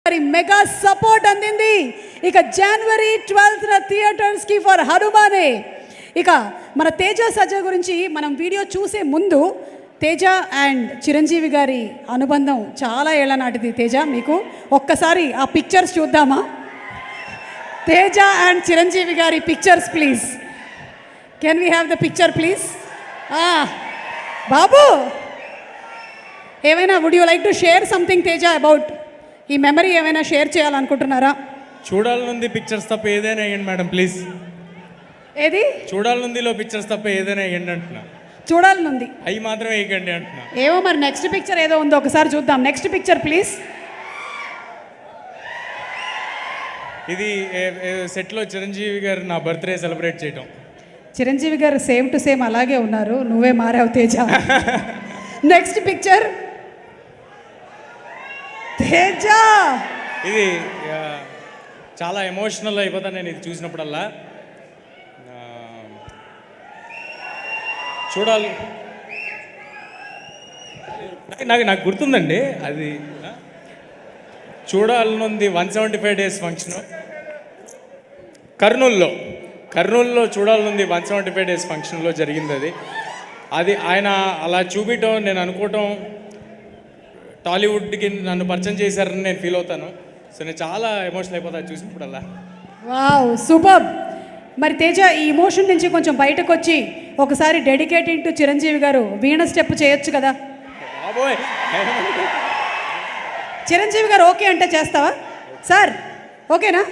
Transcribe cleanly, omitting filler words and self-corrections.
మరి mega support అందింది. ఇక జనవరి 12th థియేటర్స్కి ఫర్ హనుమానే. ఇక మన తేజ సజ్జా గురించి మనం వీడియో చూసే ముందు తేజ అండ్ చిరంజీవి గారి అనుబంధం చాలా ఏళ్ల నాటిది. తేజ, మీకు ఒక్కసారి ఆ పిక్చర్స్ చూద్దామా? తేజ అండ్ చిరంజీవి గారి pictures please. Can we have the picture please? బాబు, ఏమైనా would you like to share something Teja about ఈ మెమరీ? ఏమైనా షేర్ చేయాలనుకుంటున్నారా? చూడాలనుంది పిక్చర్స్ తప్ప ఏదైనా వేయండి మేడం ప్లీజ్. ఏది చూడాలనుందిలో పిక్చర్స్ తప్ప ఏదైనా వేయండి అంటున్నా. చూడాలనుంది అవి మాత్రమే వేయకండి అంటున్నా. ఏమో మరి నెక్స్ట్ పిక్చర్ ఏదో ఉందో ఒకసారి చూద్దాం. Next picture please. ఇది సెట్లో చిరంజీవి గారు నా బర్త్డే సెలబ్రేట్ చేయటం. చిరంజీవి గారు సేమ్ టు సేమ్ అలాగే ఉన్నారు, నువ్వే మారావు తేజ. Next picture Teja. ఇది చాలా ఎమోషనల్ అయిపోతాను నేను ఇది చూసినప్పుడల్లా. చూడాలి, నాకు గుర్తుందండి అది. చూడాలనుంది 175 days ఫంక్షన్ కర్నూలులో చూడాలనుంది 175 days ఫంక్షన్లో జరిగింది. అది ఆయన అలా చూపించడం, నేను అనుకోవటం టాలీవుడ్కి నన్ను పరిచయం చేశారని నేను ఫీల్ అవుతాను. సో నేను చాలా ఎమోషనల్ అయిపోతాను చూసినప్పుడల్లా. Wow, super. మరి తేజ, ఈ ఇమోషన్ నుంచి కొంచెం బయటకు వచ్చి ఒకసారి డెడికేటింగ్ టు చిరంజీవి గారు వీణ స్టెప్ చేయొచ్చు కదా? బాబోయ్, చిరంజీవి గారు ఓకే అంటే చేస్తావా సార్? ఓకేనా?